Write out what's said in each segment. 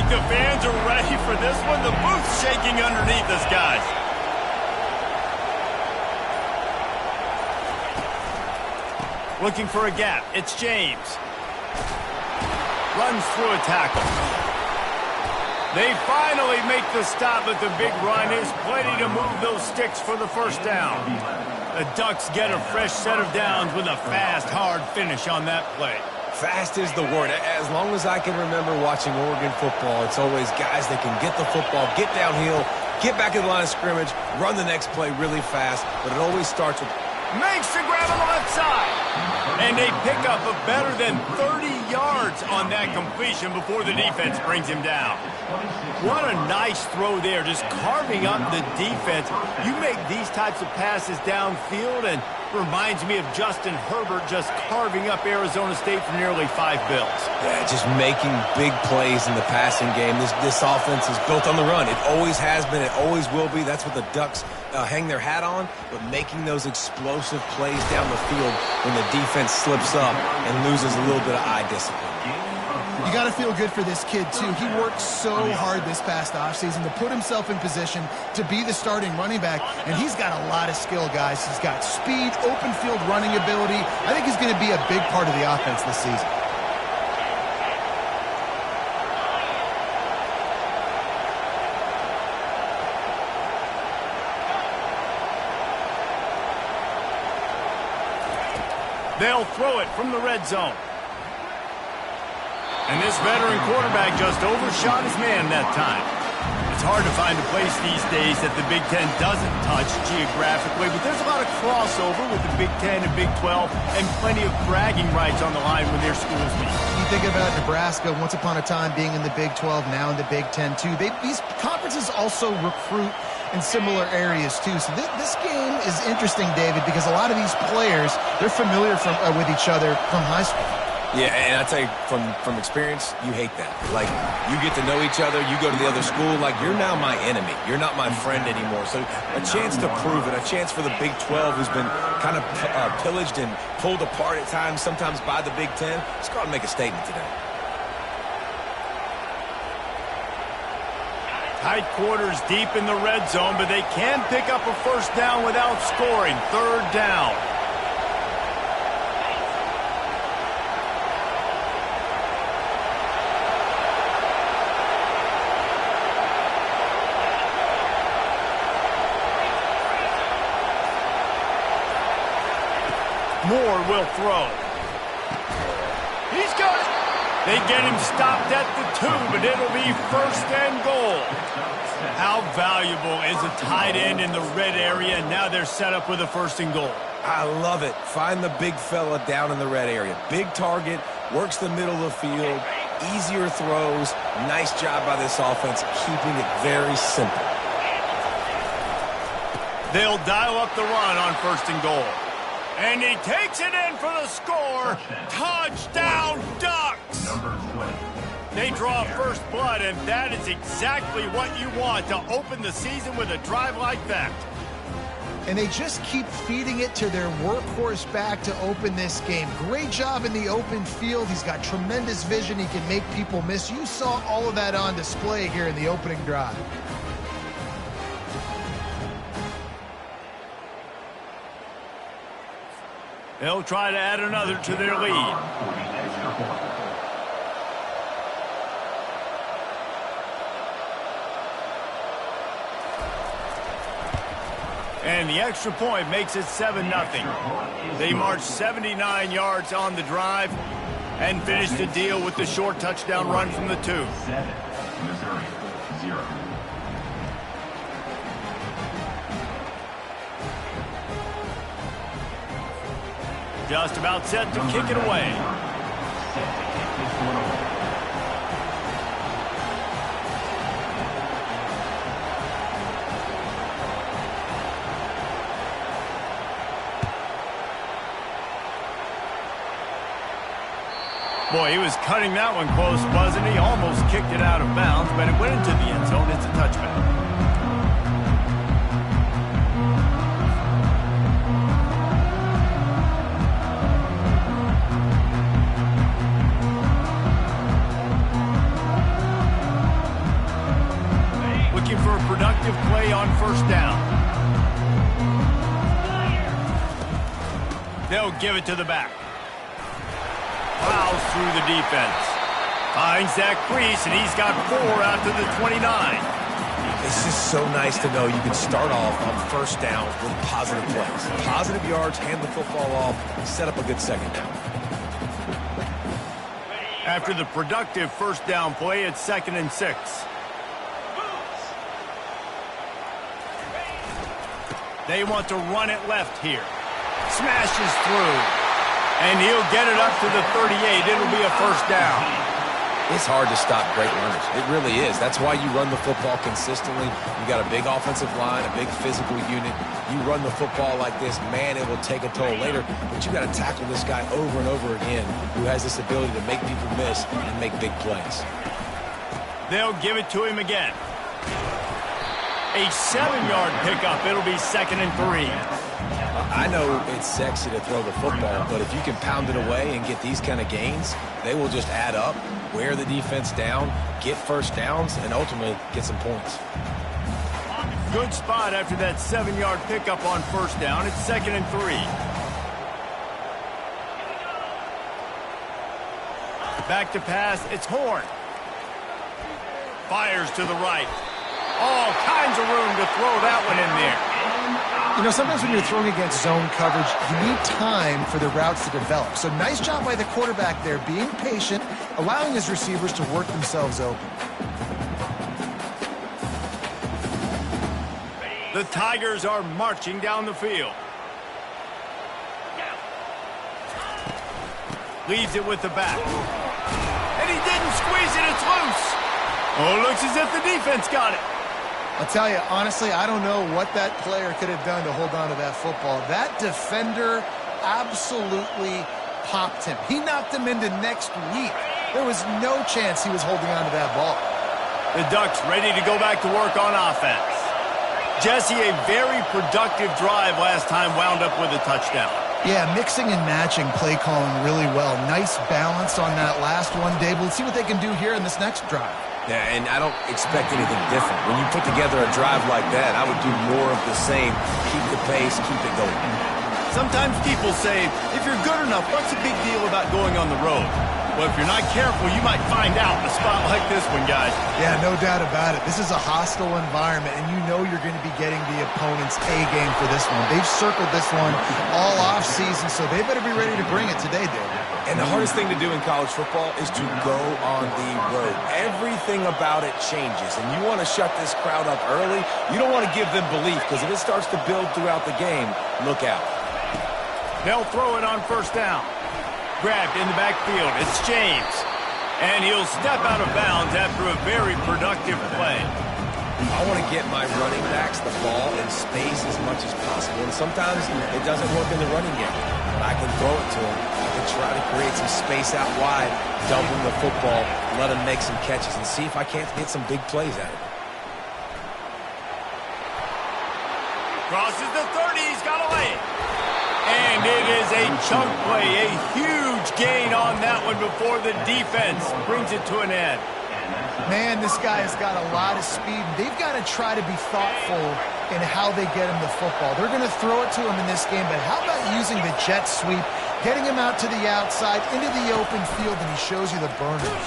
the fans are ready for this one. The booth's shaking underneath us, guys. Looking for a gap. It's James. Runs through a tackle. They finally make the stop, but the big run is plenty to move those sticks for the first down. The Ducks get a fresh set of downs with a fast, hard finish on that play. Fast is the word. As long as I can remember watching Oregon football, it's always guys that can get the football, get downhill, get back in the line of scrimmage, run the next play really fast, but it always starts with... Makes the grab on the left side. And they pick up a better than 30 yards on that completion before the defense brings him down. What a nice throw there, just carving up the defense. You make these types of passes downfield, and reminds me of Justin Herbert just carving up Arizona State for nearly 5 bills. Yeah, just making big plays in the passing game. This offense is built on the run. It always has been. It always will be. That's what the Ducks hang their hat on, but making those explosive plays down the field when the defense slips up and loses a little bit of eye discipline. You got to feel good for this kid, too. He worked so hard this past offseason to put himself in position to be the starting running back, and he's got a lot of skill, guys. He's got speed, open field running ability. I think he's going to be a big part of the offense this season. They'll throw it from the red zone. And this veteran quarterback just overshot his man that time. It's hard to find a place these days that the Big Ten doesn't touch geographically, but there's a lot of crossover with the Big Ten and Big 12 and plenty of bragging rights on the line when their schools meet. You think about Nebraska, once upon a time being in the Big 12, now in the Big 10 too. These conferences also recruit in similar areas too. So this game is interesting, David, because a lot of these players, they're familiar with each other from high school. Yeah, and I tell you, from experience, you hate that. Like, you get to know each other, you go to the other school, like, you're now my enemy. You're not my friend anymore. So a chance to prove it, a chance for the Big 12, who's been kind of pillaged and pulled apart at times, sometimes by the Big 10. Let's go out and make a statement today. Tight quarters deep in the red zone, but they can pick up a first down without scoring. Third down. Moore will throw. He's got it. They get him stopped at the 2, but it'll be first and goal. How valuable is a tight end in the red area? Now they're set up with a first and goal. I love it. Find the big fella down in the red area. Big target, works the middle of the field, easier throws. Nice job by this offense, keeping it very simple. They'll dial up the run on first and goal. And he takes it in for the score. Touchdown, Ducks! They draw first blood, and that is exactly what you want to open the season with a drive like that. And they just keep feeding it to their workhorse back to open this game. Great job in the open field. He's got tremendous vision. He can make people miss. You saw all of that on display here in the opening drive. They'll try to add another to their lead. And the extra point makes it 7-0. They march 79 yards on the drive and finish the deal with the short touchdown run from the 2. Missouri, 0. Just about set to kick it away. Boy, he was cutting that one close, wasn't he? Almost kicked it out of bounds, but it went into the end zone. It's a touchback. on first down. They'll give it to the back. Plows through the defense. Finds that crease, and he's got 4 after the 29. It's just so nice to know you can start off on first down with positive plays. Positive yards, hand the football off, set up a good second down. After the productive first down play, it's 2nd and 6. They want to run it left here. Smashes through. And he'll get it up to the 38. It'll be a first down. It's hard to stop great runners. It really is. That's why you run the football consistently. You got a big offensive line, a big physical unit. You run the football like this, man, it will take a toll later. But you got to tackle this guy over and over again who has this ability to make people miss and make big plays. They'll give it to him again. A 7-yard pickup. It'll be 2nd and 3. I know it's sexy to throw the football, but if you can pound it away and get these kind of gains, they will just add up, wear the defense down, get first downs, and ultimately get some points. Good spot after that 7-yard pickup on first down. It's 2nd and 3. Back to pass. It's Horn. Fires to the right. All kinds of room to throw that one in there. You know, sometimes when you're throwing against zone coverage, you need time for the routes to develop. So nice job by the quarterback there, being patient, allowing his receivers to work themselves open. The Tigers are marching down the field. Leaves it with the back. And he didn't squeeze it, it's loose. Oh, looks as if the defense got it. I'll tell you, honestly, I don't know what that player could have done to hold on to that football. That defender absolutely popped him. He knocked him into next week. There was no chance he was holding on to that ball. The Ducks ready to go back to work on offense. Jesse, a very productive drive last time, wound up with a touchdown. Yeah, mixing and matching play calling really well. Nice balance on that last one, Dave. Let's see what they can do here in this next drive. Yeah, and I don't expect anything different. When you put together a drive like that, I would do more of the same. Keep the pace, keep it going. Sometimes people say, if you're good enough, what's the big deal about going on the road? Well, if you're not careful, you might find out in a spot like this one, guys. Yeah, no doubt about it. This is a hostile environment, and you know you're going to be getting the opponent's A-game for this one. They've circled this one all offseason, so they better be ready to bring it today, Dave. And the hardest thing to do in college football is to go on the road. Everything about it changes, and you want to shut this crowd up early. You don't want to give them belief, because if it starts to build throughout the game, look out. They'll throw it on first down. Grabbed in the backfield. It's James. And he'll step out of bounds after a very productive play. I want to get my running backs the ball in space as much as possible. And sometimes it doesn't work in the running game. But I can throw it to him. I can try to create some space out wide, dump him the football, let him make some catches, and see if I can't get some big plays out of it. Crosses the 30. He's got away. And it is a chunk play, a huge gain on that one before the defense brings it to an end. Man, this guy has got a lot of speed. They've got to try to be thoughtful in how they get him the football. They're going to throw it to him in this game, but how about using the jet sweep, getting him out to the outside, into the open field, and he shows you the burners.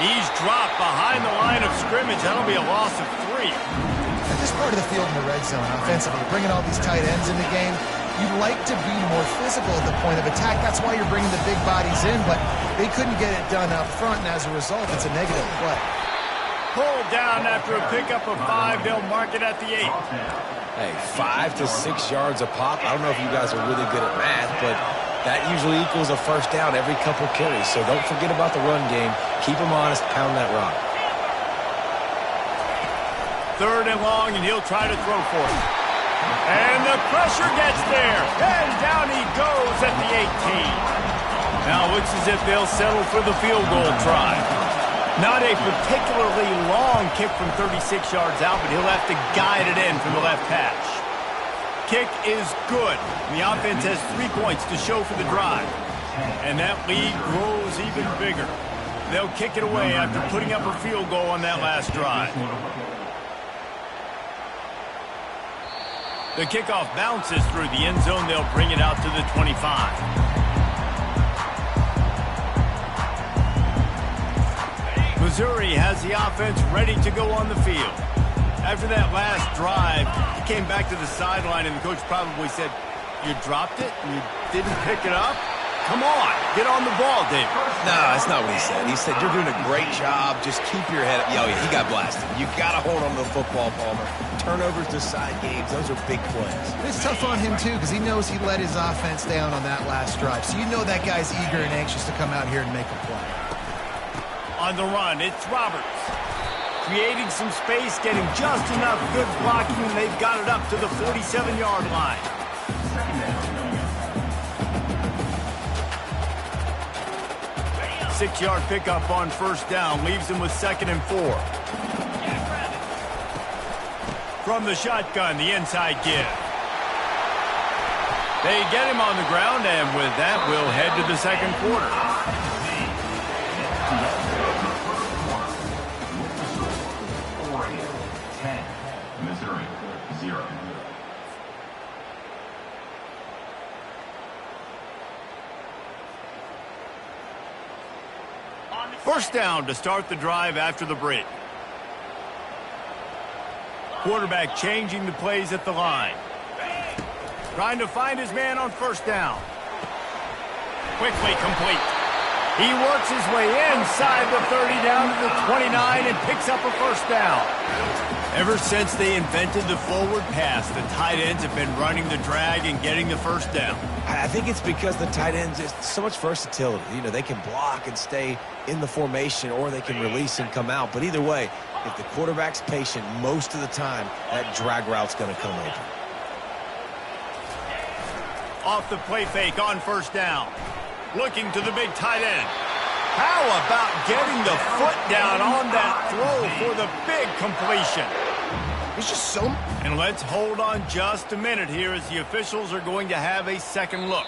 He's dropped behind the line of scrimmage. That'll be a loss of 3. At this part of the field in the red zone, offensively, bringing all these tight ends in the game, you'd like to be more physical at the point of attack. That's why you're bringing the big bodies in, but they couldn't get it done up front, and as a result, it's a negative play. Pulled down after a pickup of 5. They'll mark it at the 8. Hey, 5 to 6 yards a pop. I don't know if you guys are really good at math, but that usually equals a first down every couple carries. So don't forget about the run game. Keep them honest. Pound that rock. 3rd and long, and he'll try to throw for it. And the pressure gets there. And down he goes at the 18. Now it looks as if they'll settle for the field goal try. Not a particularly long kick from 36 yards out, but he'll have to guide it in from the left hash. Kick is good. The offense has 3 points to show for the drive. And that lead grows even bigger. They'll kick it away after putting up a field goal on that last drive. The kickoff bounces through the end zone. They'll bring it out to the 25. Missouri has the offense ready to go on the field. After that last drive, he came back to the sideline, and the coach probably said, "You dropped it? You didn't pick it up? Come on, get on the ball, David." No, that's not what he said. He said, "You're doing a great job. Just keep your head up." Oh, yeah, he got blasted. You got to hold on to the football, Palmer. Turnovers decide games. Those are big plays. It's tough on him, too, because he knows he let his offense down on that last drive. So you know that guy's eager and anxious to come out here and make a play. On the run, it's Roberts. Creating some space, getting just enough good blocking, and they've got it up to the 47-yard line. 6-yard pickup on first down, leaves him with 2nd and 4. From the shotgun, the inside give. They get him on the ground, and with that, we'll head to the second quarter. Missouri, 0. First down to start the drive after the break. Quarterback changing the plays at the line. Trying to find his man on first down. Quickly complete. He works his way inside the 30 down to the 29 and picks up a first down. Ever since they invented the forward pass, the tight ends have been running the drag and getting the first down. I think it's because the tight ends is so much versatility. You know, they can block and stay in the formation, or they can release and come out. But either way, if the quarterback's patient most of the time, that drag route's going to come open. Off the play fake on first down. Looking to the big tight end. How about getting the foot down on that throw for the big completion? It's just so... And let's hold on just a minute here as the officials are going to have a second look.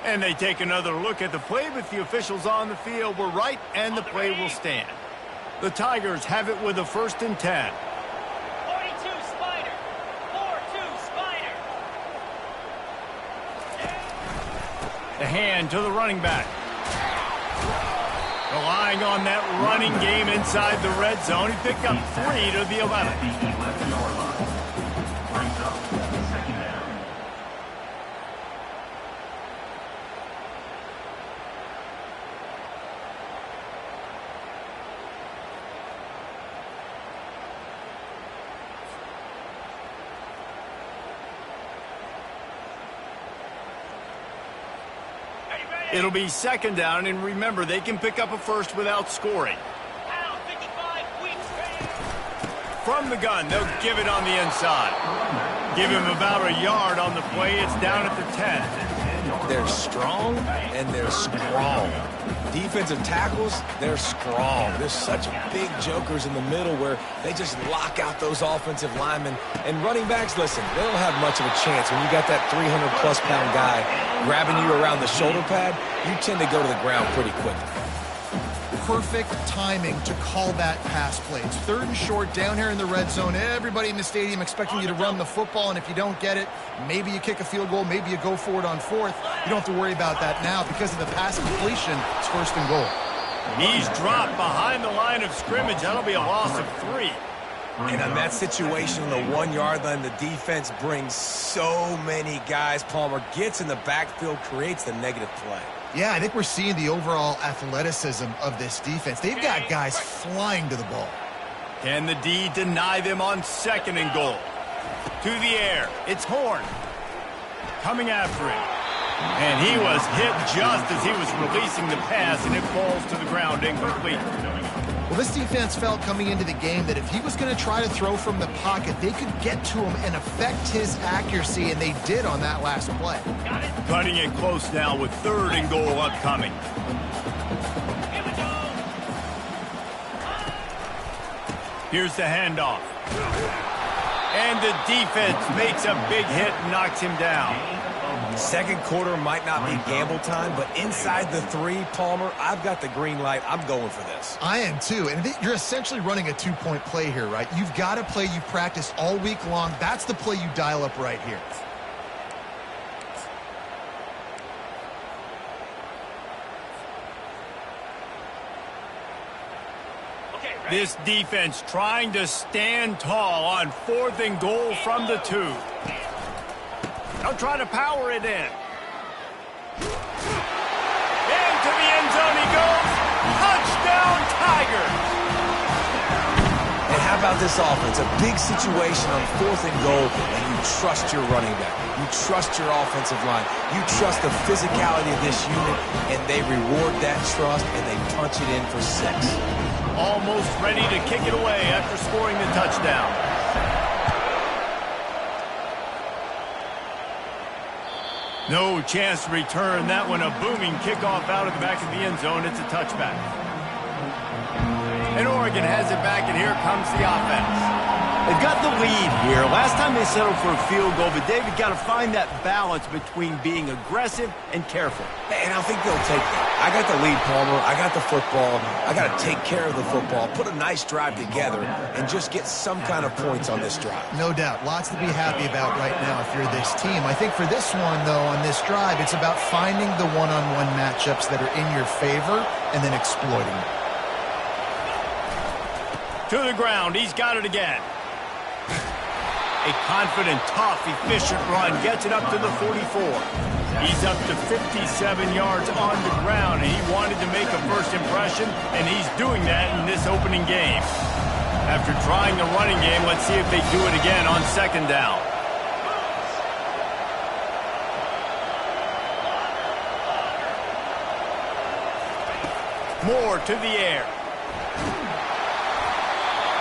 And they take another look at the play, but the officials on the field were right, and the play will stand. The Tigers have it with a 1st and 10. 42 Spider. 4-2 Spider. The hand to the running back. Relying on that running game inside the red zone. He picked up 3 to the 11. It'll be 2nd down, and remember, they can pick up a first without scoring. From the gun, they'll give it on the inside. Give him about a yard on the play. It's down at the 10. They're strong, and they're strong. Defensive tackles, they're strong. There's such big jokers in the middle where they just lock out those offensive linemen. And running backs, listen, they don't have much of a chance. When you got that 300-plus pound guy grabbing you around the shoulder pad, you tend to go to the ground pretty quickly. Perfect timing to call that pass play. It's 3rd and short down here in the red zone. Everybody in the stadium expecting you to run the football, and if you don't get it, maybe you kick a field goal, maybe you go for it on 4th. You don't have to worry about that now because of the pass completion. It's 1st and goal. He's dropped behind the line of scrimmage. That'll be a loss of 3. And on that situation on the 1-yard line, the defense brings so many guys. Palmer gets in the backfield, creates the negative play. Yeah, I think we're seeing the overall athleticism of this defense. They've got guys flying to the ball. Can the D deny them on 2nd and goal? To the air. It's Horn. Coming after him. And he was hit just as he was releasing the pass, and it falls to the ground incomplete. Well, this defense felt coming into the game that if he was going to try to throw from the pocket, they could get to him and affect his accuracy, and they did on that last play. Cutting it close now with 3rd and goal upcoming. Here's the handoff. And the defense makes a big hit and knocks him down. Second quarter might not be gamble time, but inside the 3, Palmer, I've got the green light. I'm going for this. I am too, and you're essentially running a 2-point play here, right? You've got a play you've practiced all week long. That's the play you dial up right here. This defense trying to stand tall on 4th and goal from the 2. They'll try to power it in. Into the end zone he goes. Touchdown, Tigers! And how about this offense? A big situation on 4th and goal, and you trust your running back. You trust your offensive line. You trust the physicality of this unit, and they reward that trust, and they punch it in for 6. Almost ready to kick it away after scoring the touchdown. No chance to return that one. A booming kickoff out of the back of the end zone. It's a touchback. And Oregon has it back, and here comes the offense. They've got the lead here. Last time they settled for a field goal, but David got to find that balance between being aggressive and careful. And I think they'll take that. I got the lead, Palmer. I got the football. I got to take care of the football, put a nice drive together, and just get some kind of points on this drive. No doubt. Lots to be happy about right now if you're this team. I think for this one, though, on this drive, it's about finding the one-on-one matchups that are in your favor and then exploiting them. To the ground. He's got it again. A confident, tough, efficient run gets it up to the 44. He's up to 57 yards on the ground, and he wanted to make a first impression, and he's doing that in this opening game. After trying the running game, let's see if they do it again on 2nd down. Moore to the air.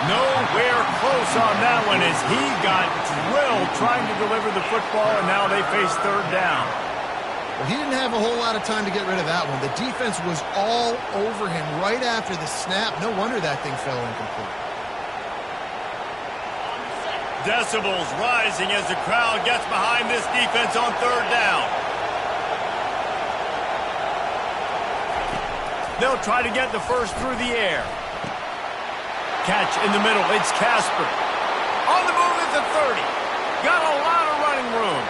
Nowhere close on that one as he got drilled trying to deliver the football, and now they face 3rd down. Well, he didn't have a whole lot of time to get rid of that one. The defense was all over him right after the snap. No wonder that thing fell incomplete. Decibels rising as the crowd gets behind this defense on 3rd down. They'll try to get the first through the air. Catch in the middle. It's Casper. On the move at the 30. Got a lot of running room.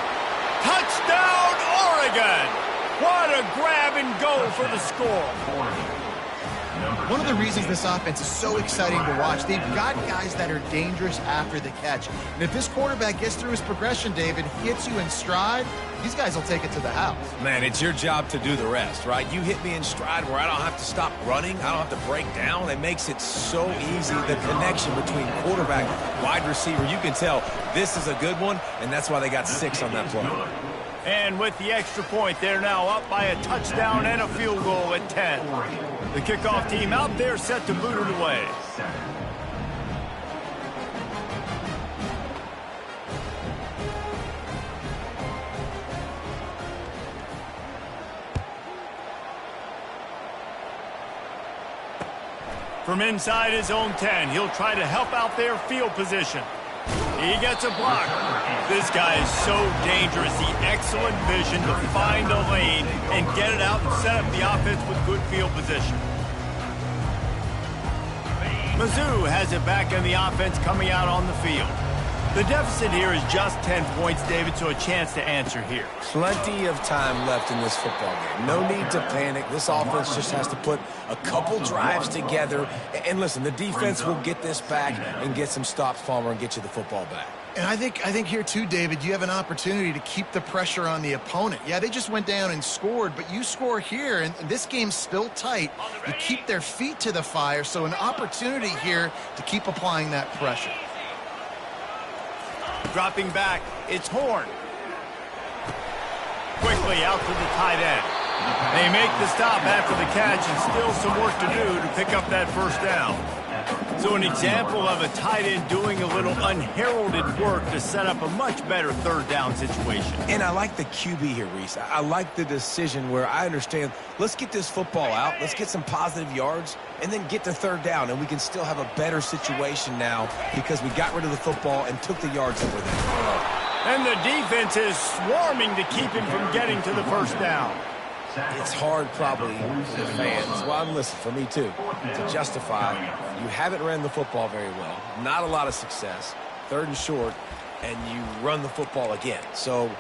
Touchdown, Oregon! What a grab and go for the score. One of the reasons this offense is so exciting to watch, they've got guys that are dangerous after the catch. And if this quarterback gets through his progression, David, hits you in stride, these guys will take it to the house. Man, it's your job to do the rest, right? You hit me in stride where I don't have to stop running. I don't have to break down. It makes it so easy. The connection between quarterback, wide receiver, you can tell this is a good one, and that's why they got 6 on that play. And with the extra point, they're now up by a touchdown and a field goal at 10. The kickoff team out there set to boot it away. From inside his own 10, he'll try to help out their field position. He gets a block. This guy is so dangerous. The excellent vision to find a lane and get it out and set up the offense with good field position. Mizzou has it back in the offense coming out on the field. The deficit here is just 10 points, David, so a chance to answer here. Plenty of time left in this football game. No need to panic. This offense just has to put a couple drives together. And listen, the defense will get this back and get some stops, Palmer, and get you the football back. And I think here too, David, you have an opportunity to keep the pressure on the opponent. Yeah, they just went down and scored, but you score here, and this game's still tight. You keep their feet to the fire, so an opportunity here to keep applying that pressure. Dropping back, it's Horn. Quickly out to the tight end. They make the stop after the catch, and still some work to do to pick up that first down. So an example of a tight end doing a little unheralded work to set up a much better 3rd down situation. And I like the QB here, Reese. I like the decision where I understand, let's get this football out, let's get some positive yards, and then get to 3rd down, and we can still have a better situation now because we got rid of the football and took the yards that were there. And the defense is swarming to keep him from getting to the first down. It's hard probably for the fans, well, listen, for me too, to justify you haven't ran the football very well, not a lot of success, 3rd and short, and you run the football again. So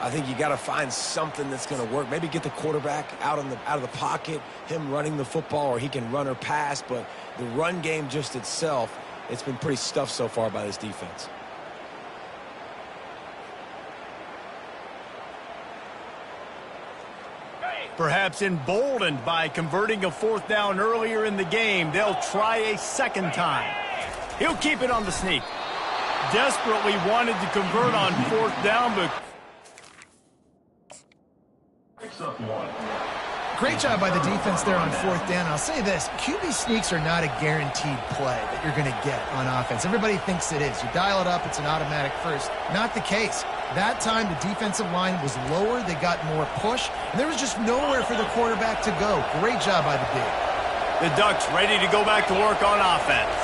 I think you got to find something that's going to work. Maybe get the quarterback out of the pocket, him running the football, or he can run or pass. But the run game just itself, it's been pretty stuffed so far by this defense. Perhaps emboldened by converting a 4th down earlier in the game, they'll try a 2nd time. He'll keep it on the sneak. Desperately wanted to convert on 4th down, but Great job by the defense there on 4th down. I'll say this, QB sneaks are not a guaranteed play that you're going to get on offense. Everybody thinks it is. You dial it up, it's an automatic first. Not the case. That time, the defensive line was lower. They got more push, and there was just nowhere for the quarterback to go. Great job by the big. the Ducks ready to go back to work on offense.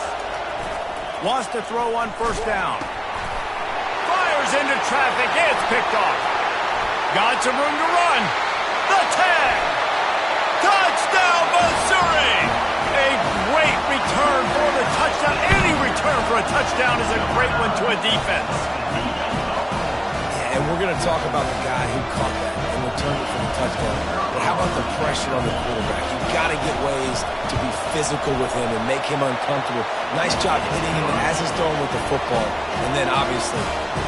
Wants to throw on 1st down. Fires into traffic. It's picked off. Got some room to run. The tag. Touchdown, Missouri! A great return for the touchdown. Any return for a touchdown is a great one to a defense. Yeah, and we're going to talk about the guy who caught that and returned it for the touchdown. But how about the pressure on the quarterback? You've got to get ways to be physical with him and make him uncomfortable. Nice job hitting him as he's throwing with the football. And then, obviously,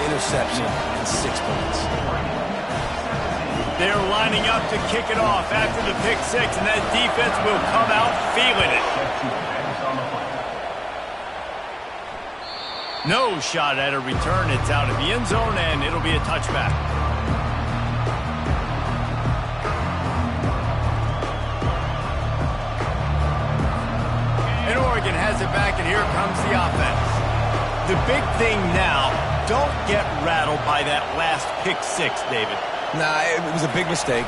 interception in 6 points. They're lining up to kick it off after the pick 6, and that defense will come out feeling it. No shot at a return. It's out of the end zone, and it'll be a touchback. And Oregon has it back, and here comes the offense. The big thing now, don't get rattled by that last pick 6, David. Nah, it was a big mistake.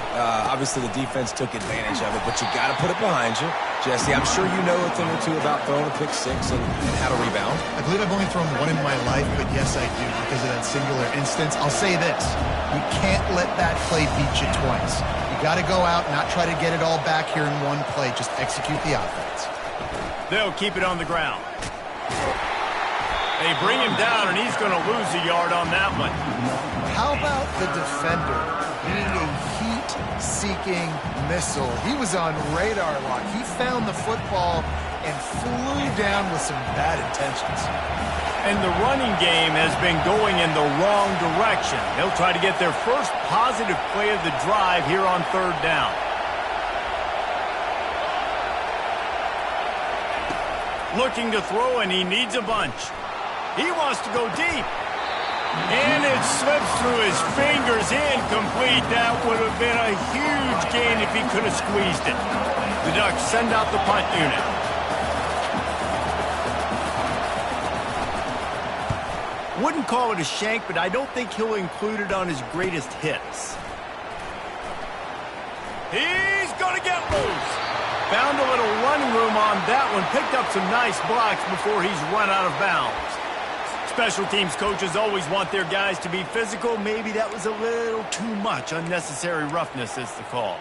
Obviously, the defense took advantage of it, but you got to put it behind you. Jesse, I'm sure you know a thing or two about throwing a pick 6 and how to rebound. I believe I've only thrown one in my life, but yes, I do because of that singular instance. I'll say this. You can't let that play beat you twice. You got to go out, not try to get it all back here in one play. Just execute the offense. They'll keep it on the ground. They bring him down, and he's going to lose a yard on that one. How about the defender being a heat-seeking missile? He was on radar lock. He found the football and flew down with some bad intentions. And the running game has been going in the wrong direction. They'll try to get their first positive play of the drive here on 3rd down. Looking to throw, and he needs a bunch. He wants to go deep. And it slips through his fingers, incomplete. That would have been a huge gain if he could have squeezed it. The Ducks send out the punt unit. Wouldn't call it a shank, but I don't think he'll include it on his greatest hits. He's going to get loose. Found a little running room on that one. Picked up some nice blocks before he's run out of bounds. Special teams coaches always want their guys to be physical. Maybe that was a little too much. Unnecessary roughness is the call.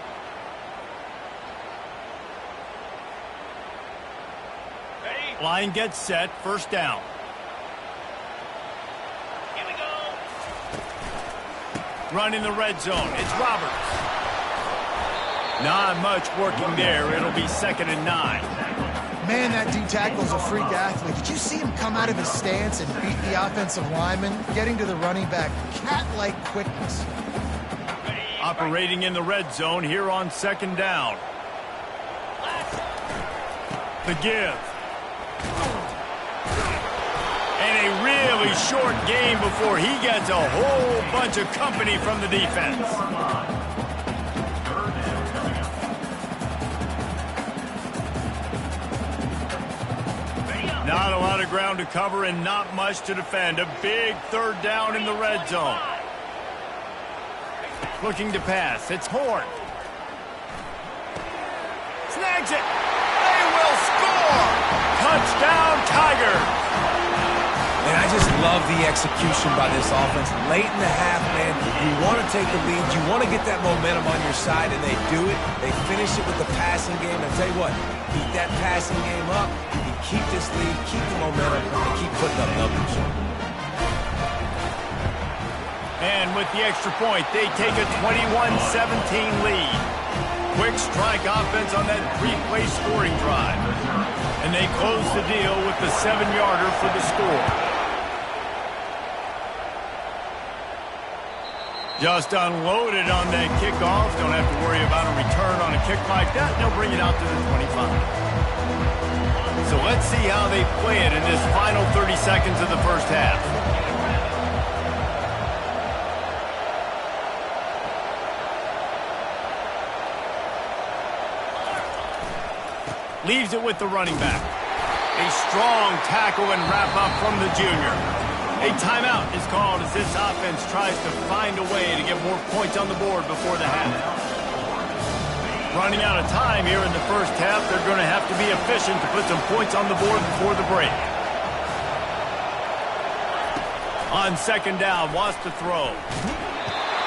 Ready? Line gets set. 1st down. Here we go. Run in the red zone. It's Roberts. Not much working there. It'll be 2nd and 9. Man, that D-tackle's a freak athlete. Did you see him come out of his stance and beat the offensive lineman? Getting to the running back, cat-like quickness. Operating in the red zone here on 2nd down. The give. And a really short game before he gets a whole bunch of company from the defense. Not a lot of ground to cover and not much to defend. A big 3rd down in the red zone. Looking to pass. It's Horn. Snags it. They will score. Touchdown, Tigers. And I just love the execution by this offense. Late in the half, man, you want to take the lead. You want to get that momentum on your side, and they do it. They finish it with the passing game. And I tell you what, keep that passing game up. You keep this lead, keep the momentum, and keep putting up numbers. And with the extra point, they take a 21-17 lead. Quick strike offense on that three-play scoring drive. And they close the deal with the 7-yarder for the score. Just unloaded on that kickoff. Don't have to worry about a return on a kick like that. They'll bring it out to the 25. So let's see how they play it in this final 30 seconds of the first half. Leaves it with the running back. A strong tackle and wrap up from the junior. A timeout is called as this offense tries to find a way to get more points on the board before the half. Running out of time here in the first half, they're going to have to be efficient to put some points on the board before the break. On second down, wants to throw.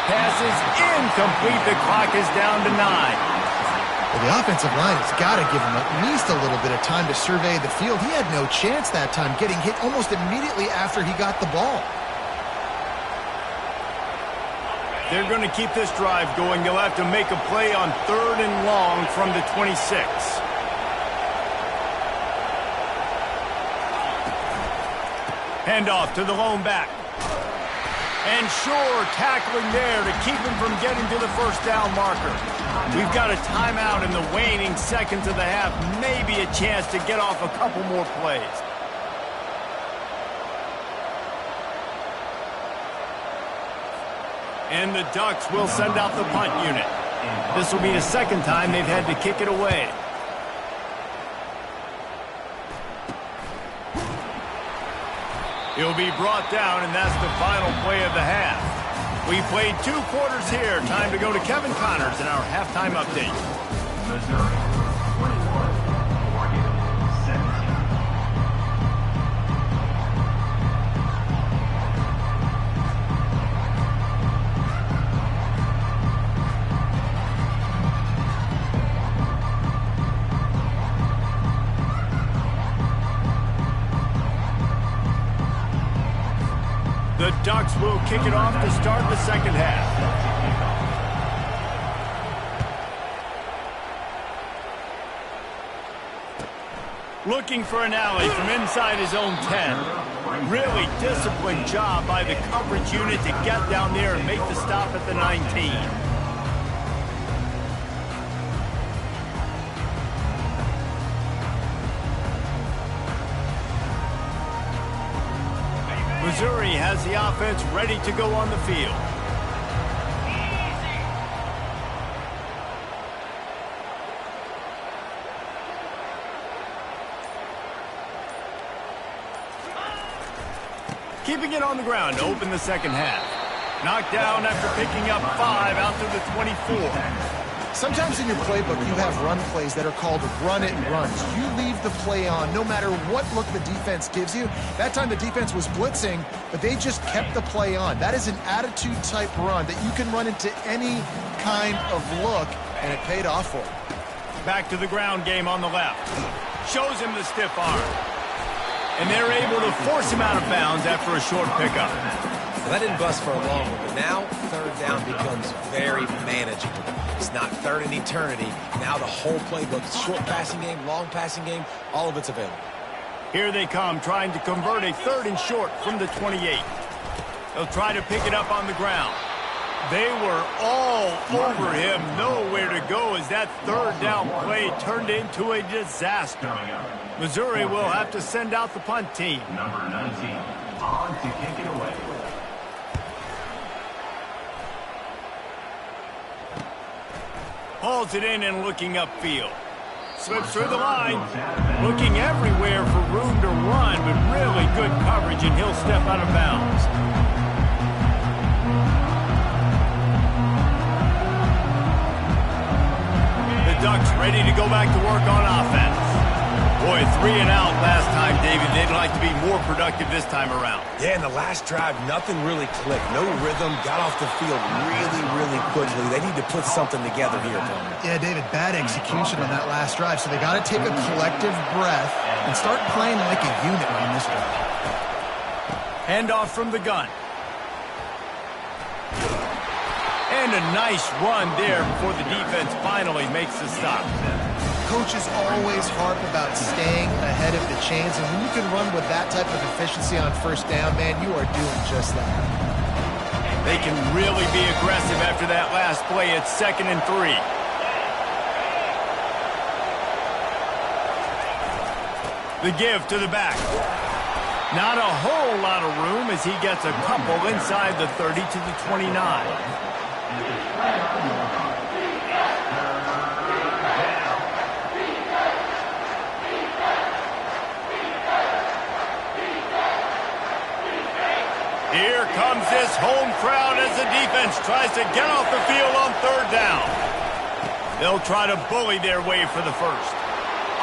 Pass is incomplete. The clock is down to 9. Well, the offensive line has got to give him at least a little bit of time to survey the field. He had no chance that time, getting hit almost immediately after he got the ball. They're going to keep this drive going. They'll have to make a play on 3rd and long from the 26. Handoff to the lone back. And sure, tackling there to keep him from getting to the first down marker. We've got a timeout in the waning seconds of the half. Maybe a chance to get off a couple more plays. And the Ducks will send out the punt unit. This will be the second time they've had to kick it away. He'll be brought down, and that's the final play of the half. We played 2 quarters here. Time to go to Kevin Connors in our halftime update. Missouri, 21, Oregon, 17. The Ducks will kick it off to start the second half. Looking for an alley from inside his own 10. Really disciplined job by the coverage unit to get down there and make the stop at the 19. Missouri has the offense ready to go on the field. Keeping it on the ground to open the second half. Knocked down after picking up 5 out to the 24. Sometimes in your playbook, you have run plays that are called run-it runs. You leave the play on no matter what look the defense gives you. That time the defense was blitzing, but they just kept the play on. That is an attitude-type run that you can run into any kind of look, and it paid off for him. Back to the ground game on the left. Shows him the stiff arm. And they're able to force him out of bounds after a short pickup. Well, that didn't bust for a long one, but now 3rd down becomes very manageable. It's not 3rd and eternity. Now the whole playbook, short passing game, long passing game, all of it's available. Here they come, trying to convert a 3rd and short from the 28. They'll try to pick it up on the ground. They were all over him, nowhere to go as that 3rd down play turned into a disaster. Missouri will have to send out the punt team. Number 19, on to kick it away. Hauls it in and looking upfield. Slips through the line. Looking everywhere for room to run, but really good coverage, and he'll step out of bounds. The Ducks ready to go back to work on offense. Boy, 3 and out last time, David. They'd like to be more productive this time around. Yeah, in the last drive, nothing really clicked. No rhythm, got off the field really, really quickly. They need to put something together here, Palmer. Yeah, David, bad execution on that last drive, so they got to take a collective breath and start playing like a unit on this drive. Handoff from the gun. And a nice run there before the defense finally makes the stop. Coaches always harp about staying ahead of the chains, and when you can run with that type of efficiency on first down, man, you are doing just that. They can really be aggressive after that last play. It's 2nd and 3. The give to the back. Not a whole lot of room as he gets a couple inside the 30 to the 29. Here comes this home crowd as the defense tries to get off the field on 3rd down. They'll try to bully their way for the first.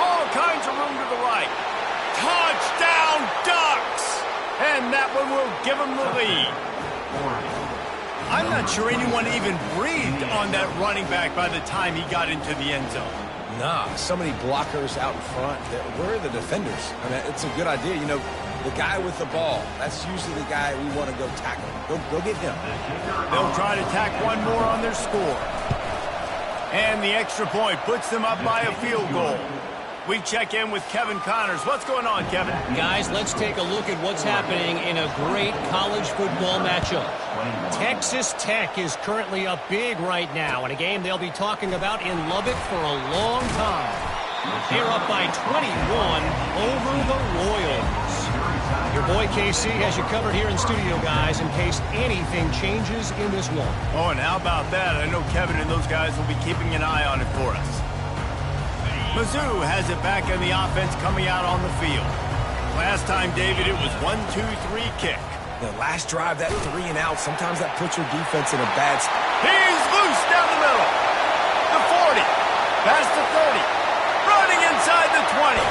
All kinds of room to the right. Touchdown, Ducks! And that one will give them the lead. I'm not sure anyone even breathed on that running back by the time he got into the end zone. Nah, so many blockers out in front. Where are the defenders? I mean, it's a good idea. You know, the guy with the ball, that's usually the guy we want to go tackle. Go get him. They'll try to tack one more on their score. And the extra point puts them up by a field goal. We check in with Kevin Connors. What's going on, Kevin? Guys, let's take a look at what's happening in a great college football matchup. Texas Tech is currently up big right now in a game they'll be talking about in Lubbock for a long time. They're up by 21 over the Royals. Your boy KC has you covered here in studio, guys, in case anything changes in this one. Oh, and how about that? I know Kevin and those guys will be keeping an eye on it for us. Mizzou has it back in the offense coming out on the field. Last time, David, it was 1-2-3 kick. The last drive, that 3 and out, sometimes that puts your defense in a bad spot. He's loose down the middle. The 40, past the 30, running inside the 20.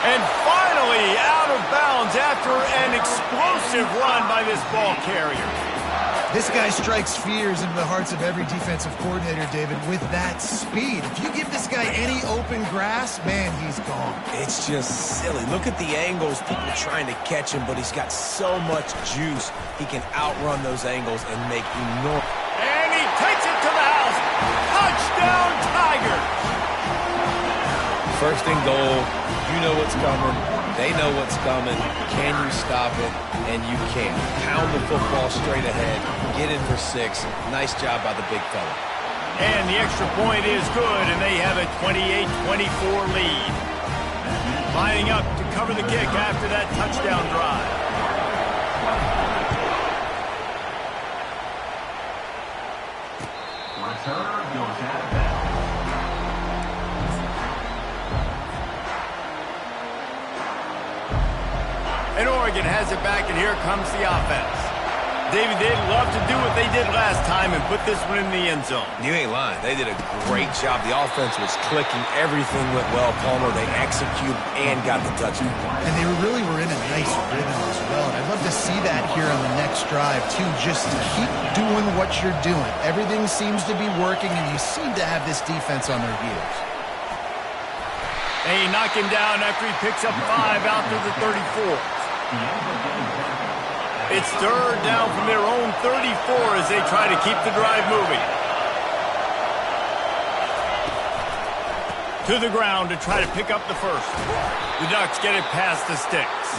And finally out of bounds after an explosive run by this ball carrier. This guy strikes fears into the hearts of every defensive coordinator, David, with that speed. If you give this guy any open grass, man, he's gone. It's just silly. Look at the angles, people trying to catch him, but he's got so much juice. He can outrun those angles and make enormous. And he takes it to the house. Touchdown, Tigers! First and goal. You know what's coming. They know what's coming. Can you stop it? And you can. Pound the football straight ahead. Get in for 6. Nice job by the big fella. And the extra point is good, and they have a 28-24 lead. Lining up to cover the kick after that touchdown drive. Return goes out of bounds. And Oregon has it back, and here comes the offense. David, they'd love to do what they did last time and put this one in the end zone. You ain't lying. They did a great job. The offense was clicking. Everything went well, Palmer. They executed and got the touchdown. And they really were in a nice rhythm as well. And I'd love to see that here on the next drive, too. Just keep doing what you're doing. Everything seems to be working, and you seem to have this defense on their heels. They knock him down after he picks up 5 out to the 34. It's 3rd down from their own 34 as they try to keep the drive moving. To the ground to try to pick up the first. The Ducks get it past the sticks.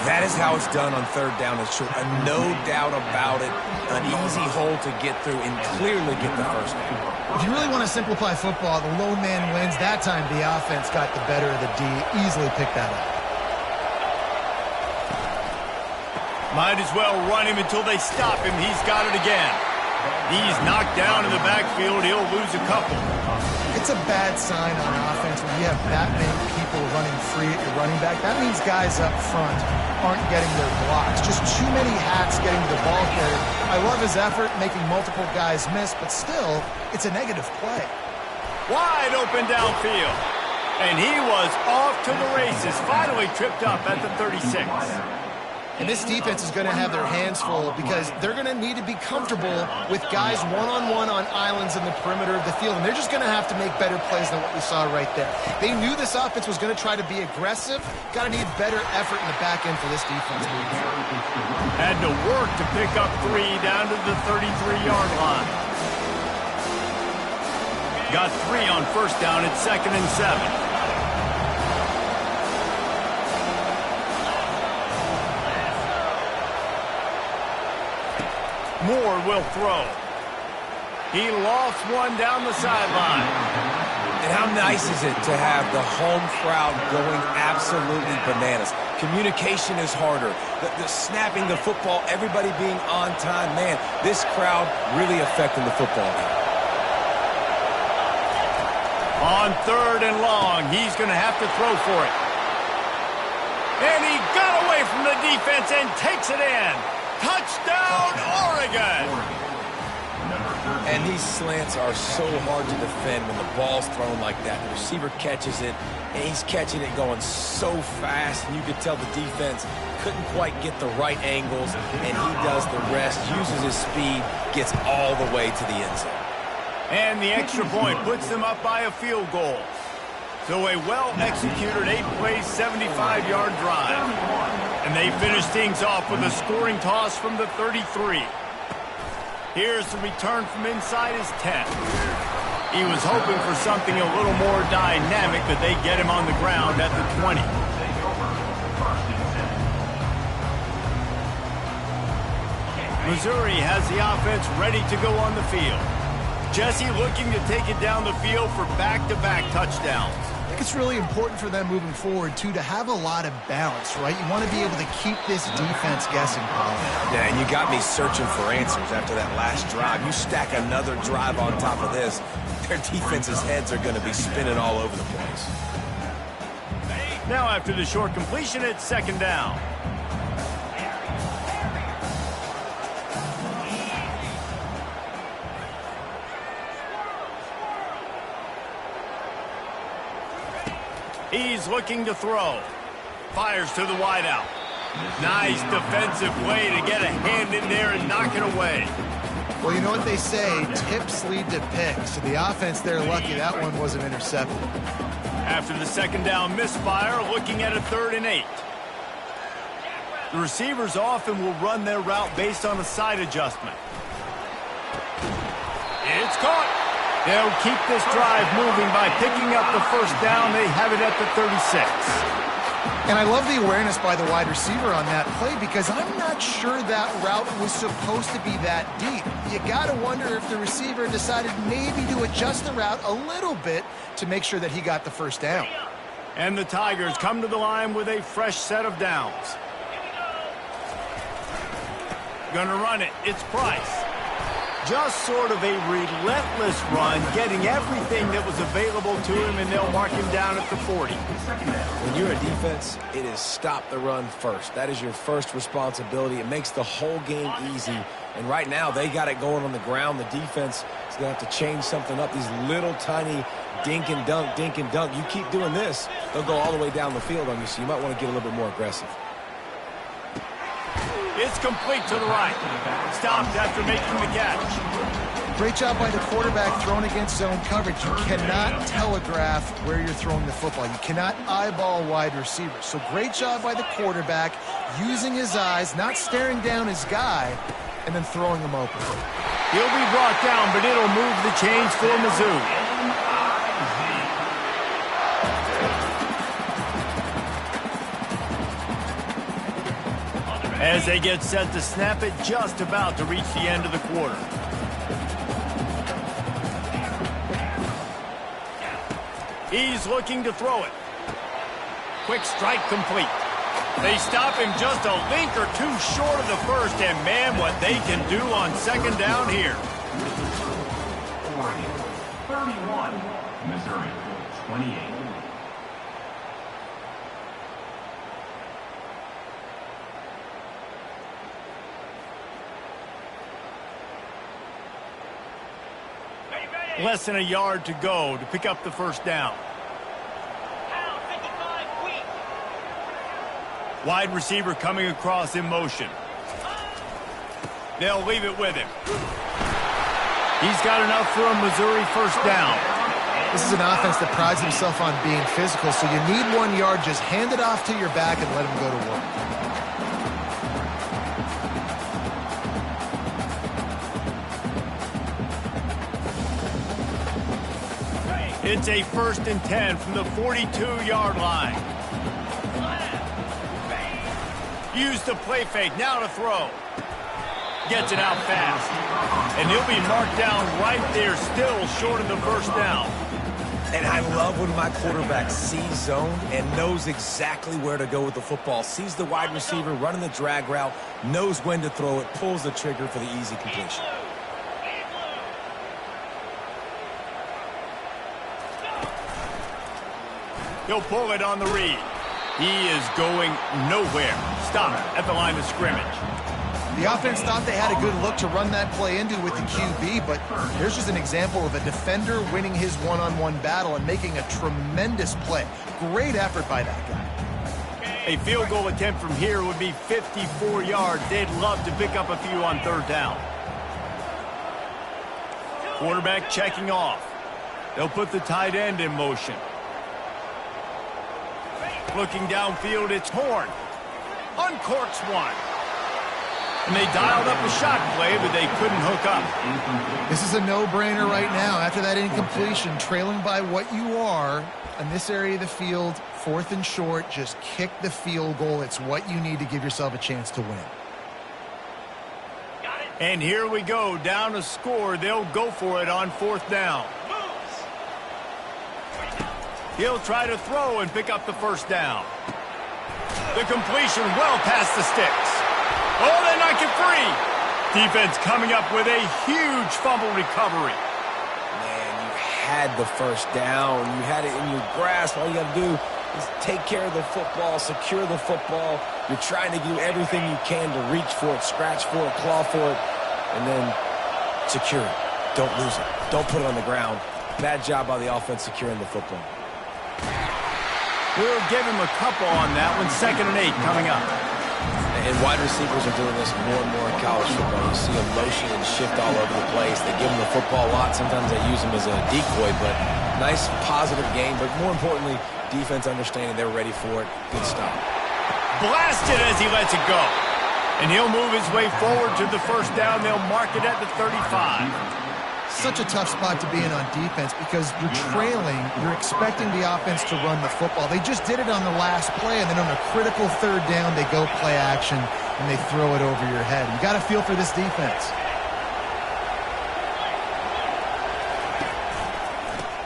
That is how it's done on 3rd down and short. No doubt about it. An easy hole to get through and clearly get the first down. If you really want to simplify football, the lone man wins. That time the offense got the better of the D. Easily picked that up. Might as well run him until they stop him. He's got it again. He's knocked down in the backfield. He'll lose a couple. It's a bad sign on offense when you have that many people running free at your running back. That means guys up front aren't getting their blocks. Just too many hats getting to the ball carrier. I love his effort, making multiple guys miss, but still, it's a negative play. Wide open downfield. And he was off to the races, finally tripped up at the 36. And this defense is going to have their hands full because they're going to need to be comfortable with guys one-on-one on islands in the perimeter of the field. And they're just going to have to make better plays than what we saw right there. They knew this offense was going to try to be aggressive. Got to need better effort in the back end for this defense moving forward. Had to work to pick up 3 down to the 33-yard line. Got 3 on first down at 2nd and 7. Moore will throw. He lost one down the sideline. And how nice is it to have the home crowd going absolutely bananas? Communication is harder. The snapping the football, everybody being on time. Man, this crowd really affecting the football game. On 3rd and long, he's going to have to throw for it. And he got away from the defense and takes it in. Touchdown, Oregon! And these slants are so hard to defend when the ball's thrown like that. The receiver catches it, and he's catching it going so fast, and you could tell the defense couldn't quite get the right angles, and he does the rest, uses his speed, gets all the way to the end zone. And the extra point puts them up by a field goal. So a well-executed 8-play, 75-yard drive. And they finish things off with a scoring toss from the 33. Here's the return from inside his 10. He was hoping for something a little more dynamic, but they get him on the ground at the 20. Missouri has the offense ready to go on the field. Jesse looking to take it down the field for back-to-back touchdowns. I think it's really important for them moving forward, too, to have a lot of balance, right? You want to be able to keep this defense guessing, Paul. Yeah, and you got me searching for answers after that last drive. You stack another drive on top of this, their defense's heads are going to be spinning all over the place. Now after the short completion, it's 2nd down. He's looking to throw. Fires to the wideout. Nice defensive play to get a hand in there and knock it away. Well, you know what they say, tips lead to picks. So the offense there, lucky that one wasn't intercepted. After the 2nd down misfire, looking at a 3rd and 8. The receivers often will run their route based on a side adjustment. It's caught. They'll keep this drive moving by picking up the first down. They have it at the 36. And I love the awareness by the wide receiver on that play because I'm not sure that route was supposed to be that deep. You got to wonder if the receiver decided maybe to adjust the route a little bit to make sure that he got the first down. And the Tigers come to the line with a fresh set of downs. Gonna run it. It's Price. Just sort of a relentless run, getting everything that was available to him, and they'll mark him down at the 40. When you're a defense, it is stop the run first. That is your first responsibility. It makes the whole game easy. And right now, they got it going on the ground. The defense is going to have to change something up. These little tiny dink and dunk, dink and dunk. You keep doing this, they'll go all the way down the field on you, so you might want to get a little bit more aggressive. It's complete to the right. Stopped after making the catch. Great job by the quarterback throwing against zone coverage. You cannot telegraph where you're throwing the football. You cannot eyeball wide receivers. So great job by the quarterback using his eyes, not staring down his guy, and then throwing him open. He'll be brought down, but it'll move the chains for Mizzou. As they get set to snap it, just about to reach the end of the quarter. He's looking to throw it. Quick strike complete. They stop him just a link or two short of the first, and man, what they can do on 2nd down here. 31, Missouri, 28. Less than a yard to go to pick up the first down. Wide receiver coming across in motion. They'll leave it with him. He's got enough for a Missouri first down. This is an offense that prides himself on being physical, so you need 1 yard. Just hand it off to your back and let him go to work. It's a 1st and 10 from the 42-yard line. Use the play fake, now to throw. Gets it out fast. And he'll be marked down right there, still short of the first down. And I love when my quarterback sees zone and knows exactly where to go with the football. Sees the wide receiver running the drag route, knows when to throw it, pulls the trigger for the easy completion. He'll pull it on the read. He is going nowhere. Stop at the line of scrimmage. The offense thought they had a good look to run that play into with the QB, but here's just an example of a defender winning his one-on-one battle and making a tremendous play. Great effort by that guy. A field goal attempt from here would be 54 yards. They'd love to pick up a few on 3rd down. Quarterback checking off. They'll put the tight end in motion. Looking downfield, it's Horn. Uncorks one. And they dialed up a shot play, but they couldn't hook up. This is a no-brainer right now. After that incompletion, trailing by what you are in this area of the field, 4th and short, just kick the field goal. It's what you need to give yourself a chance to win. And here we go, down a score. They'll go for it on 4th down. He'll try to throw and pick up the first down. The completion well past the sticks. Oh, they knock it free. Defense coming up with a huge fumble recovery. Man, you had the first down. You had it in your grasp. All you got to do is take care of the football, secure the football. You're trying to do everything you can to reach for it, scratch for it, claw for it, and then secure it. Don't lose it. Don't put it on the ground. Bad job by the offense securing the football. We'll give him a couple on that one. 2nd and 8 coming up. And wide receivers are doing this more and more in college football. You see them motion and shift all over the place. They give them the football a lot. Sometimes they use them as a decoy, but nice, positive game. But more importantly, defense understanding they're ready for it. Good stop. Blasted as he lets it go. And he'll move his way forward to the first down. They'll mark it at the 35. Such a tough spot to be in on defense because you're trailing, you're expecting the offense to run the football. They just did it on the last play, and then on a critical 3rd down, they go play action, and they throw it over your head. You got to feel for this defense.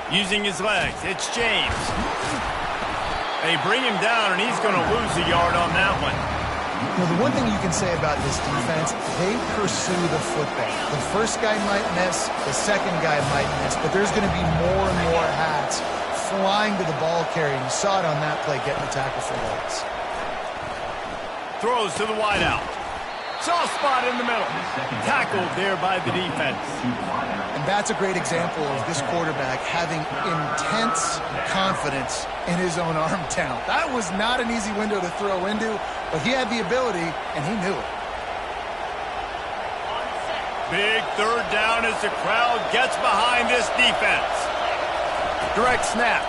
Using his legs, it's James. They bring him down, and he's going to lose a yard on that one. Well, the one thing you can say about this defense, they pursue the football. The first guy might miss, the second guy might miss, but there's going to be more and more hats flying to the ball carrier. You saw it on that play, getting the tackle for loss. Throws to the wideout. Soft spot in the middle. Tackled there by the defense. And that's a great example of this quarterback having intense confidence in his own arm talent. That was not an easy window to throw into, but he had the ability, and he knew it. Big 3rd down as the crowd gets behind this defense. Direct snap.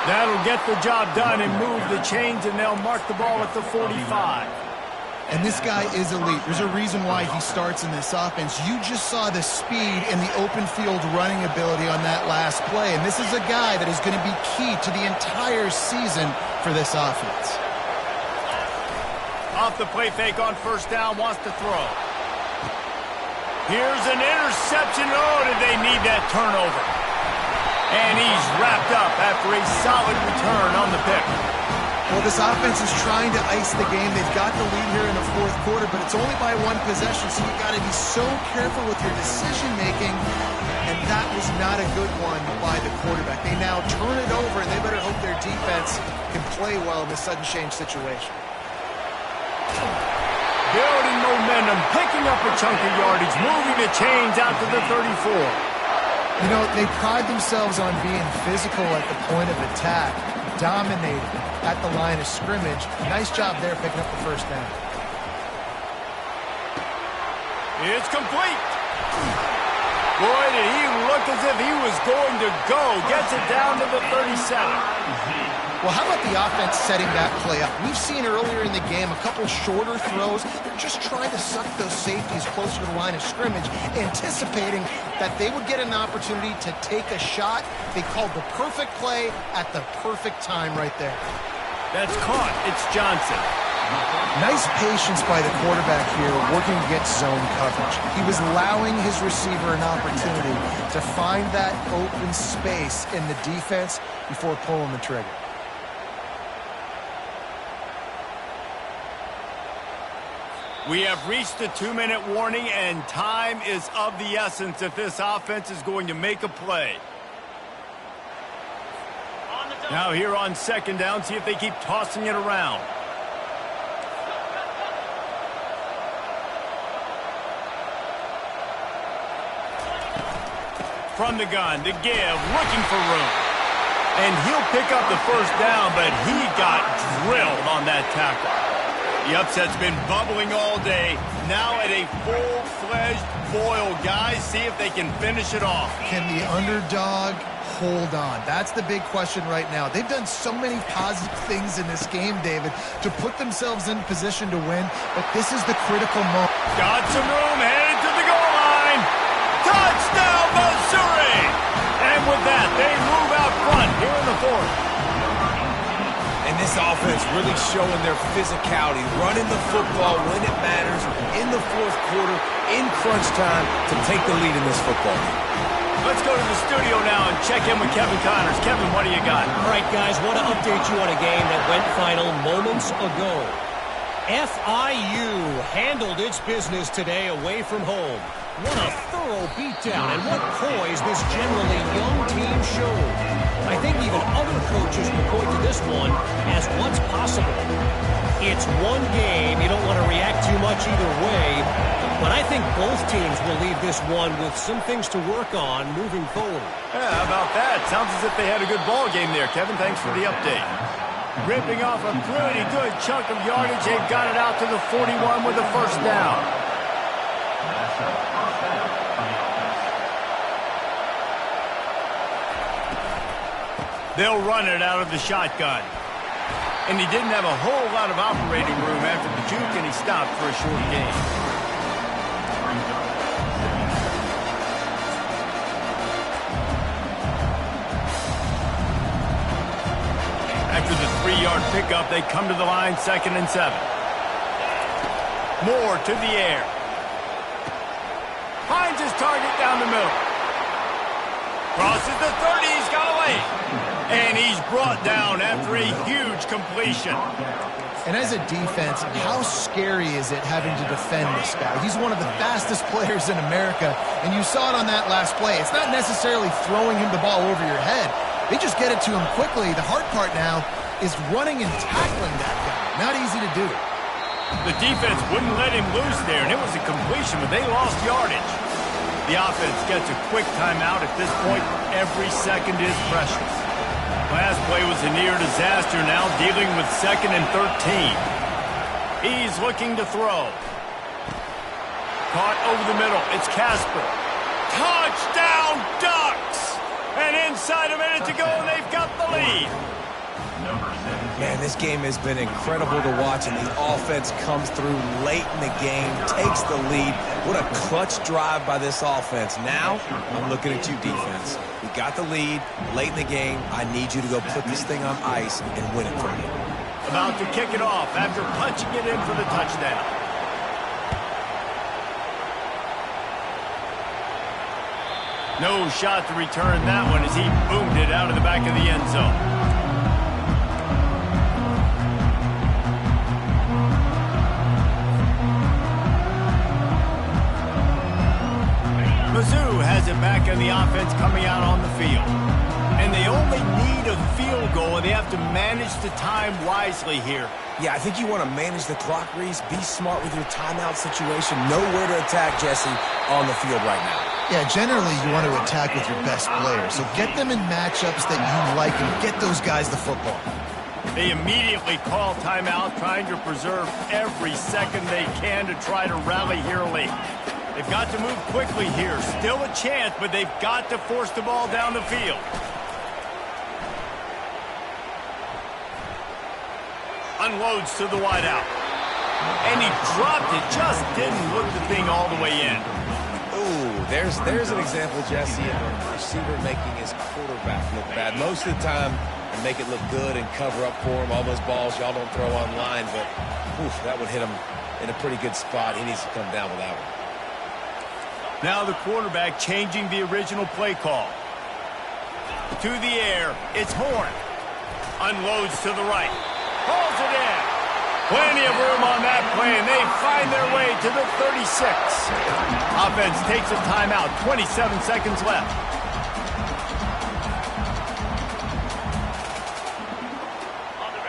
That'll get the job done and move the chains, and they'll mark the ball at the 45. And this guy is elite. There's a reason why he starts in this offense. You just saw the speed and the open field running ability on that last play. And this is a guy that is going to be key to the entire season for this offense. Off the play fake on 1st down, wants to throw. Here's an interception. Oh, did they need that turnover? And he's wrapped up after a solid return on the pick. Well, this offense is trying to ice the game. They've got the lead here in the 4th quarter, but it's only by 1 possession, so you've got to be so careful with your decision-making, and that was not a good one by the quarterback. They now turn it over, and they better hope their defense can play well in this sudden change situation. Building momentum, picking up a chunk of yardage, moving the chains out to the 34. You know, they pride themselves on being physical at the point of attack, dominated at the line of scrimmage. Nice job there picking up the first down. It's complete. Boy, did he look as if he was going to go. Gets it down to the 37. Well, how about the offense setting that play up? We've seen earlier in the game a couple shorter throws. They're just trying to suck those safeties closer to the line of scrimmage, anticipating that they would get an opportunity to take a shot. They called the perfect play at the perfect time right there. That's caught. It's Johnson. Nice patience by the quarterback here working against zone coverage. He was allowing his receiver an opportunity to find that open space in the defense before pulling the trigger. We have reached the 2-minute warning, and time is of the essence if this offense is going to make a play. Now here on second down, see if they keep tossing it around. From the gun, to give, looking for room. And he'll pick up the first down, but he got drilled on that tackle. The upset's been bubbling all day. Now at a full-fledged boil. Guys, see if they can finish it off. Can the underdog hold on? That's the big question right now. They've done so many positive things in this game, David, to put themselves in position to win, but this is the critical moment. Got some room, headed to the goal line. Touchdown, Missouri! And with that, they move out front here in the fourth. And this offense really showing their physicality, running the football when it matters, in the fourth quarter, in crunch time, to take the lead in this football game. Let's go to the studio now and check in with Kevin Connors. Kevin, what do you got? All right, guys, want to update you on a game that went final moments ago. FIU handled its business today away from home. What a thorough beatdown, and what poise this generally young team showed. I think even other coaches will point to this one as what's possible. It's one game. You don't want to react too much either way, but I think both teams will leave this one with some things to work on moving forward. Yeah, how about that? Sounds as if they had a good ball game there. Kevin, thanks for the update. Ripping off a pretty good chunk of yardage. They've got it out to the 41 with the first down. They'll run it out of the shotgun. And he didn't have a whole lot of operating room after the juke, and he stopped for a short gain. After the 3-yard pickup, they come to the line, 2nd and 7. Moore to the air. Finds his target down the middle. Crosses the 30, he's got away. And he's brought down after a huge completion. And as a defense, how scary is it having to defend this guy? He's one of the fastest players in America, and you saw it on that last play. It's not necessarily throwing him the ball over your head. They just get it to him quickly. The hard part now is running and tackling that guy. Not easy to do. The defense wouldn't let him loose there, and it was a completion, but they lost yardage. The offense gets a quick timeout. At this point, every second is precious. Last play was a near disaster, now dealing with 2nd and 13. He's looking to throw. Caught over the middle. It's Casper. Touchdown, Ducks! And inside a minute to go, and they've got the lead. Man, this game has been incredible to watch, and the offense comes through late in the game, takes the lead. What a clutch drive by this offense. Now, I'm looking at you, defense. We got the lead late in the game. I need you to go put this thing on ice and win it for me. About to kick it off after punching it in for the touchdown. No shot to return that one as he boomed it out of the back of the end zone. Mizzou has it back on the offense coming out on the field. And they only need a field goal, and they have to manage the time wisely here. Yeah, I think you want to manage the clock, Reese. Be smart with your timeout situation. Know where to attack, Jesse, on the field right now. Yeah, generally you want to attack with your best player. So get them in matchups that you like and get those guys the football. They immediately call timeout, trying to preserve every second they can to try to rally here late. They've got to move quickly here. Still a chance, but they've got to force the ball down the field. Unloads to the wideout. And he dropped it. Just didn't look the thing all the way in. Ooh, there's an example, Jesse, of a receiver making his quarterback look bad. Most of the time, they make it look good and cover up for him. All those balls y'all don't throw online, but oof, that would hit him in a pretty good spot. He needs to come down with that one. Now the quarterback changing the original play call. To the air, it's Horn. Unloads to the right. Pulls it in. Plenty of room on that play, and they find their way to the 36. Offense takes a timeout. 27 seconds left.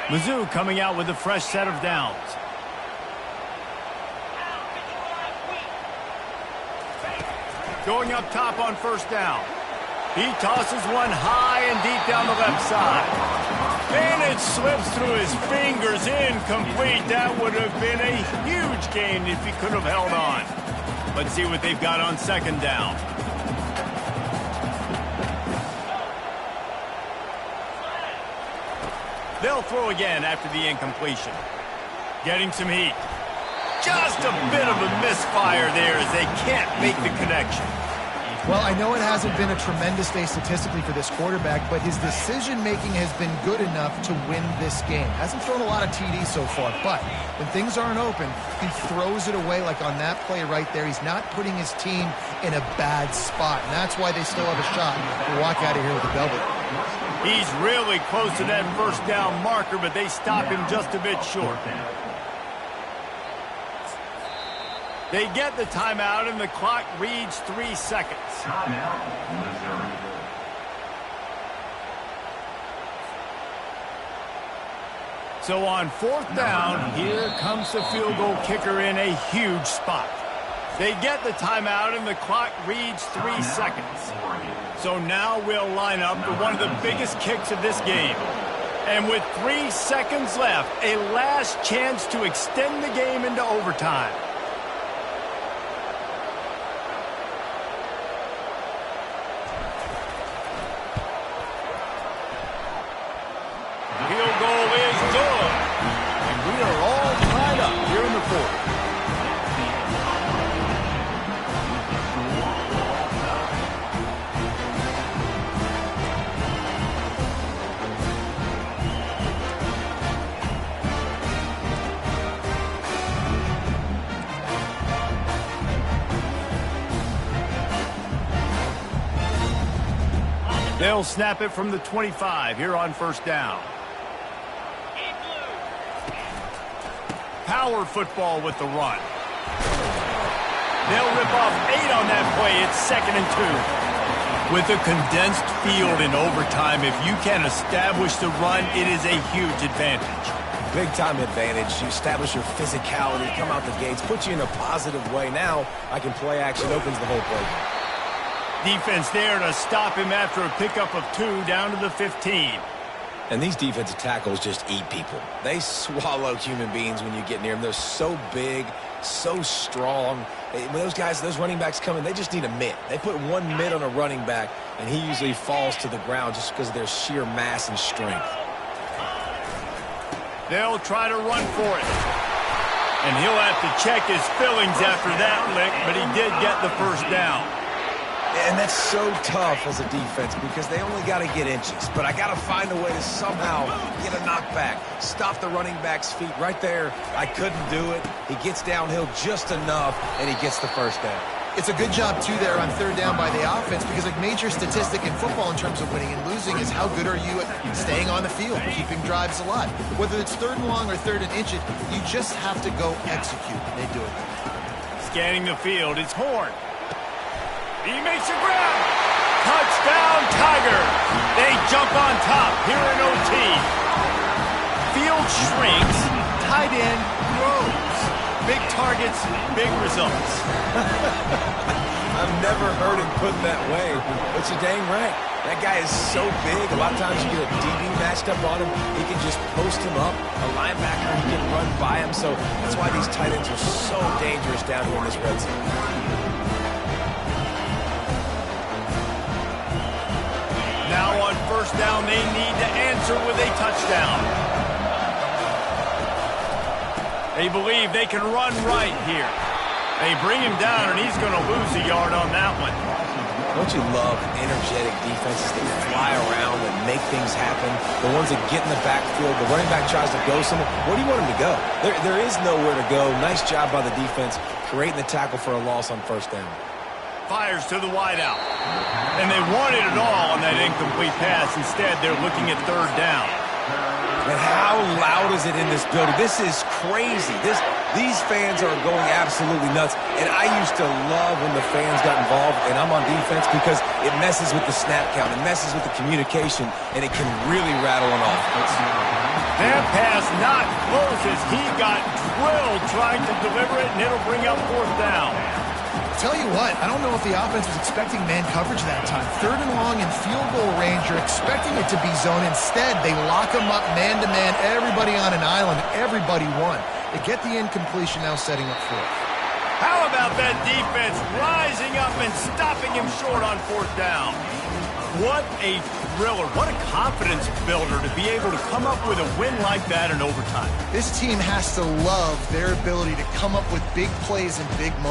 Mizzou coming out with a fresh set of downs. Going up top on first down. He tosses one high and deep down the left side. And it slips through his fingers, incomplete. That would have been a huge gain if he could have held on. Let's see what they've got on second down. They'll throw again after the incompletion. Getting some heat. Just a bit of a misfire there as they can't make the connection. Well, I know it hasn't been a tremendous day statistically for this quarterback, but his decision-making has been good enough to win this game. Hasn't thrown a lot of TDs so far, but when things aren't open, he throws it away like on that play right there. He's not putting his team in a bad spot, and that's why they still have a shot to walk out of here with a W. He's really close to that first down marker, but they stop him just a bit short. They get the timeout, and the clock reads 3 seconds. Timeout, Missouri. So on fourth down, here comes the field goal kicker in a huge spot. They get the timeout, and the clock reads 3 seconds. So now we'll line up for one of the biggest kicks of this game. And with 3 seconds left, a last chance to extend the game into overtime. Field goal is good. And we are all tied up here in the fourth. They'll snap it from the 25 here on first down. Power football with the run. They'll rip off 8 on that play. It's 2nd and 2. With a condensed field in overtime, if you can establish the run, it is a huge advantage. Big-time advantage. You establish your physicality, come out the gates, put you in a positive way. Now, I can play action, opens the whole play. Defense there to stop him after a pickup of 2 down to the 15. And these defensive tackles just eat people. They swallow human beings when you get near them. They're so big, so strong. When those guys, those running backs come in, they just need a mitt. They put one mitt on a running back, and he usually falls to the ground just because of their sheer mass and strength. They'll try to run for it. And he'll have to check his fillings after that lick, but he did get the first down. And that's so tough as a defense because they only got to get inches. But I got to find a way to somehow get a knockback, stop the running back's feet right there. I couldn't do it. He gets downhill just enough, and he gets the first down. It's a good job, too, there on third down by the offense because a major statistic in football in terms of winning and losing is how good are you at staying on the field, keeping drives alive. Whether it's 3rd and long or 3rd and inches, you just have to go execute. They do it. Scanning the field, it's Horn. He makes a grab. Touchdown, Tigers. They jump on top here in OT. Field shrinks, tight end grows. Big targets, big results. I've never heard it put that way, but you're dang right. That guy is so big. A lot of times you get a DB matched up on him. He can just post him up. A linebacker, he can run by him. So that's why these tight ends are so dangerous down here in this red zone. Now on first down, they need to answer with a touchdown. They believe they can run right here. They bring him down, and he's going to lose a yard on that one. Don't you love energetic defenses that fly around and make things happen? The ones that get in the backfield, the running back tries to go somewhere. Where do you want him to go? There is nowhere to go. Nice job by the defense, creating the tackle for a loss on first down. Fires to the wideout. And they wanted it all on that incomplete pass. Instead, they're looking at third down. And how loud is it in this building? This is crazy. These fans are going absolutely nuts. And I used to love when the fans got involved, and I'm on defense, because it messes with the snap count. It messes with the communication, and it can really rattle an offense. That pass not close as he got drilled trying to deliver it, and it'll bring up fourth down. Tell you what, I don't know if the offense was expecting man coverage that time. Third and long in field goal range, you're expecting it to be zone. Instead, they lock them up man-to-man, everybody on an island, everybody won. They get the incompletion, now setting up fourth. How about that defense rising up and stopping him short on fourth down? What a thriller. What a confidence builder to be able to come up with a win like that in overtime. This team has to love their ability to come up with big plays and big moments.